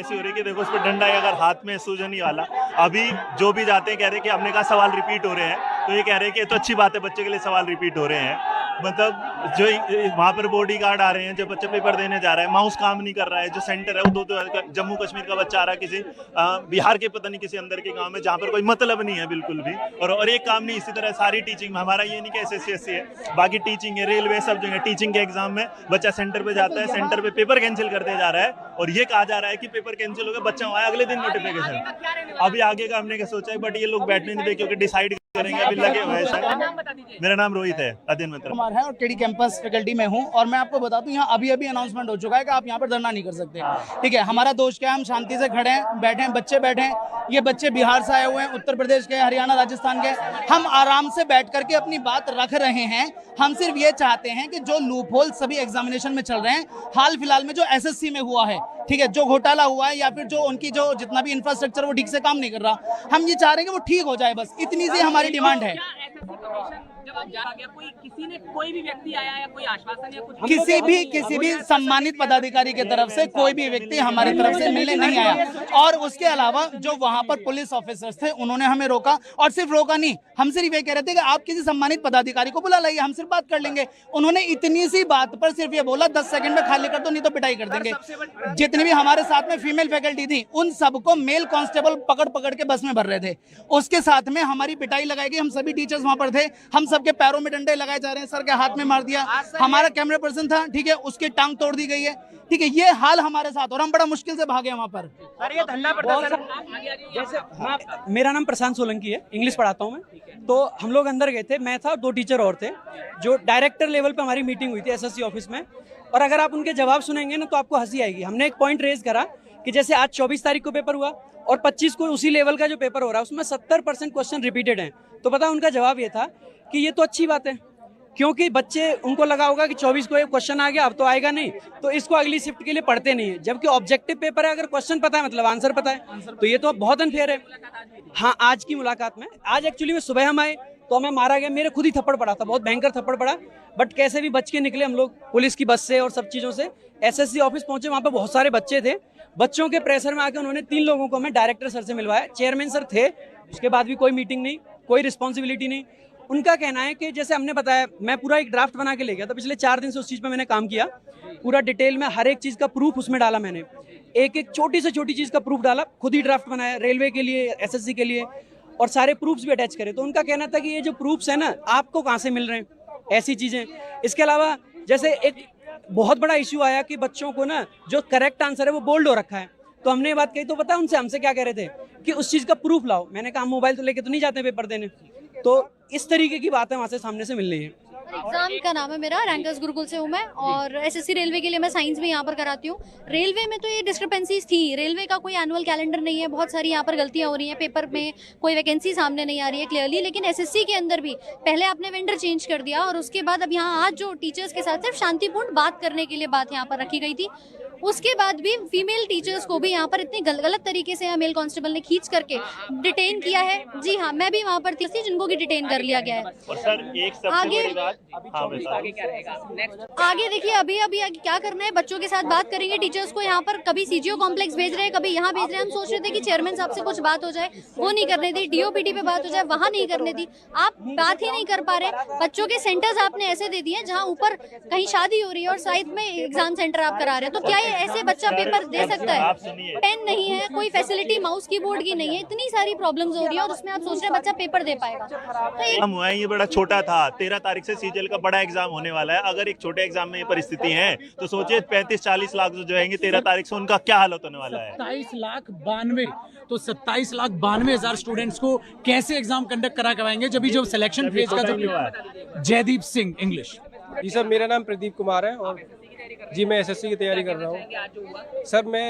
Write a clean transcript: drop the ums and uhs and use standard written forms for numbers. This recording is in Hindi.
ऐसी हो रही कि देखो उस पर डंडा है, अगर हाथ में सूजन ही वाला। अभी जो भी जाते हैं कह रहे हैं कि हमने कहा सवाल रिपीट हो रहे हैं, तो ये कह रहे हैं कि तो अच्छी बात है, बच्चे के लिए सवाल रिपीट हो रहे हैं। मतलब जो वहाँ पर बॉडी गार्ड आ रहे हैं, जो बच्चे पेपर देने जा रहे हैं, माउस काम नहीं कर रहा है, जो सेंटर है वो दो जम्मू कश्मीर का बच्चा आ रहा है, किसी बिहार के पता नहीं किसी अंदर के गांव में, जहाँ पर कोई मतलब नहीं है बिल्कुल भी, और एक काम नहीं। इसी तरह सारी टीचिंग में हमारा ये नहीं कि SSC है, बाकी टीचिंग है, रेलवे, सब जगह टीचिंग के एग्जाम में बच्चा सेंटर पे जाता है, सेंटर पे पेपर कैंसिल कर दिया जा रहा है, और ये कहा जा रहा है कि पेपर कैंसिल हो गया, बच्चा आया अगले दिन नोटिफिकेशन। अभी आगे का हमने क्या सोचा है, बट ये लोग बैठने नहीं दे, क्योंकि डिसाइड करेंगे, अभी लगे हुए हैं। मेरा नाम रोहित है, अध्ययन मित्र कुमार है, और टेडी कैंपस फैकल्टी में हूँ। और मैं आपको बता दूं, यहाँ अभी अनाउंसमेंट हो चुका है कि आप यहाँ पर धरना नहीं कर सकते। ठीक है, हमारा दोष क्या है, हम शांति से खड़े हैं, बैठे हैं, बच्चे बैठे हैं। ये बच्चे बिहार से आए हुए हैं, उत्तर प्रदेश के, हरियाणा, राजस्थान के। हम आराम से बैठ करके अपनी बात रख रहे हैं। हम सिर्फ ये चाहते हैं कि जो लूप होल सभी एग्जामिनेशन में चल रहे हैं, हाल फिलहाल में जो SSC में हुआ है, ठीक है, जो घोटाला हुआ है, या फिर जो उनकी जो जितना भी इंफ्रास्ट्रक्चर वो ठीक से काम नहीं कर रहा, हम ये चाह रहे हैं कि वो ठीक हो जाए, बस इतनी सी हमारी डिमांड है। जब आप जा गया, कोई भी व्यक्ति आया या कोई आश्वासन या कुछ? किसी भी सम्मानित पदाधिकारी की तरफ से कोई भी व्यक्ति हमारी तरफ से मिलने नहीं आया। और उसके अलावा जो वहां पर पुलिस ऑफिसर्स थे, उन्होंने हमें रोका, और सिर्फ रोका नहीं, हम सिर्फ ये कह रहे थे कि आप किसी सम्मानित पदाधिकारी को बुला लाइए, हम सिर्फ बात कर लेंगे। उन्होंने इतनी सी बात पर सिर्फ ये बोला 10 सेकंड में खाली कर दो, नहीं तो पिटाई कर देंगे। जितनी भी हमारे साथ में फीमेल फैकल्टी थी, उन सबको मेल कांस्टेबल पकड़ पकड़ के बस में भर रहे थे। उसके साथ में हमारी पिटाई लगाई गई। हम सभी टीचर्स वहां पर थे, हम सबके पैरों में डंडे लगाए जा रहे हैं, सर के हाथ में मार दिया। हमारा कैमरा पर्सन था, ठीक है, उसकी टांग तोड़ दी गई है। ठीक है, ये हाल हमारे साथ, और हम बड़ा मुश्किल से भागे वहां पर। मेरा नाम प्रशांत सोलंकी है, इंग्लिश पढ़ाता हूँ मैं। तो हम लोग अंदर गए थे, मैं था, 2 टीचर और थे, जो डायरेक्टर लेवल पे हमारी मीटिंग हुई थी SSC ऑफिस में। और अगर आप उनके जवाब सुनेंगे ना, तो आपको हंसी आएगी। हमने एक पॉइंट रेज करा कि जैसे आज 24 तारीख को पेपर हुआ और 25 को उसी लेवल का जो पेपर हो रहा है, उसमें 70% क्वेश्चन रिपीटेड हैं। तो पता उनका जवाब ये था कि ये तो अच्छी बात है, क्योंकि बच्चे, उनको लगा होगा कि 24 को एक क्वेश्चन आ गया, अब तो आएगा नहीं, तो इसको अगली शिफ्ट के लिए पढ़ते नहीं है। जबकि ऑब्जेक्टिव पेपर है, अगर क्वेश्चन पता है मतलब आंसर पता है, तो ये तो बहुत अनफेयर है। हाँ, आज की मुलाकात में, आज एक्चुअली में सुबह हम आए तो हमें मारा गया, मेरे खुद ही थप्पड़ पड़ा था, बहुत भयंकर थप्पड़ पड़ा, बट कैसे भी बच के निकले हम लोग, पुलिस की बस से और सब चीज़ों से। SSC ऑफिस पहुंचे, वहाँ पे बहुत सारे बच्चे थे। बच्चों के प्रेशर में आके उन्होंने 3 लोगों को हमें डायरेक्टर सर से मिलवाया, चेयरमैन सर थे, उसके बाद भी कोई मीटिंग नहीं, कोई रिस्पॉन्सिबिलिटी नहीं। उनका कहना है कि जैसे हमने बताया, मैं पूरा एक ड्राफ्ट बना के ले गया था, पिछले 4 दिन से उस चीज़ पे मैंने काम किया, पूरा डिटेल में हर एक चीज़ का प्रूफ उसमें डाला मैंने, एक छोटी से छोटी चीज़ का प्रूफ डाला, खुद ही ड्राफ्ट बनाया, रेलवे के लिए, SSC के लिए, और सारे प्रूफ्स भी अटैच करे। तो उनका कहना था कि ये जो प्रूफ्स है ना, आपको कहाँ से मिल रहे हैं, ऐसी चीज़ें। इसके अलावा जैसे एक बहुत बड़ा इश्यू आया कि बच्चों को ना जो करेक्ट आंसर है वो बोल्ड हो रखा है, तो हमने ये बात कही, तो पता उनसे हमसे क्या कह रहे थे कि उस चीज़ का प्रूफ लाओ। मैंने कहा मोबाइल तो लेके तो नहीं जाते पेपर देने। तो इस तरीके की बातें वहाँ से सामने से मिल रही है। एग्जाम का नाम है मेरा, रैंकर्स गुरुकुल से हूँ मैं, और SSC रेलवे के लिए मैं साइंस भी यहाँ पर कराती हूँ। रेलवे में तो ये डिस्क्रिपेंसीज थी, रेलवे का कोई एनुअल कैलेंडर नहीं है, बहुत सारी यहाँ पर गलतियाँ हो रही हैं, पेपर में कोई वैकेंसी सामने नहीं आ रही है क्लियरली। लेकिन SSC के अंदर भी पहले आपने वेंडर चेंज कर दिया, और उसके बाद अब यहाँ आज जो टीचर्स के साथ सिर्फ शांतिपूर्ण बात करने के लिए बात यहाँ पर रखी गई थी, उसके बाद भी फीमेल टीचर्स को भी यहाँ पर इतने गलत तरीके से मेल कांस्टेबल ने खींच करके डिटेन किया है। जी हाँ, मैं भी वहाँ पर थी, जिनको की डिटेन कर लिया गया है। और सर एक सबसे बड़ी बात, आगे देखिए, अभी क्या करना है, बच्चों के साथ बात करेंगे, टीचर्स को यहाँ पर कभी CGO कॉम्प्लेक्स भेज रहे हैं, कभी यहाँ भेज रहे हैं। हम सोच रहे थे कि चेयरमैन साहब से कुछ बात हो जाए, वो नहीं करने दी, DOPT पे बात हो जाए, वहाँ नहीं करने दी। आप बात ही नहीं कर पा रहे। बच्चों के सेंटर्स आपने ऐसे दे दिए जहाँ ऊपर कहीं शादी हो रही है और साइड में एग्जाम सेंटर आप करा रहे हैं, तो क्या ऐसे बच्चा पेपर दे सकता है? पेन नहीं है, कोई फैसिलिटी माउस कीबोर्ड की नहीं है, इतनी सारी प्रॉब्लम्स हो रही है, और उसमें आप सोच रहे हैं बच्चा पेपर दे पाएगा? तो हम हुआ है, ये बड़ा छोटा था। 13 तारीख से CGL का बड़ा एग्जाम होने वाला है। अगर एक छोटे एग्जाम में ये परिस्थिति है, तो सोचिए 35-40 लाख जो आएंगे 13 तारीख से, उनका क्या हालत होने वाला है। 27,92,000, तो 27,92,000 स्टूडेंट्स को कैसे एग्जाम कंडक्ट करा करवाएंगे, जब जो सिलेक्शन फेज का जो जयदीप सिंह इंग्लिश। जी सर, मेरा नाम प्रदीप कुमार है, और जी मैं SSC की तैयारी कर रहा हूँ। सर मैं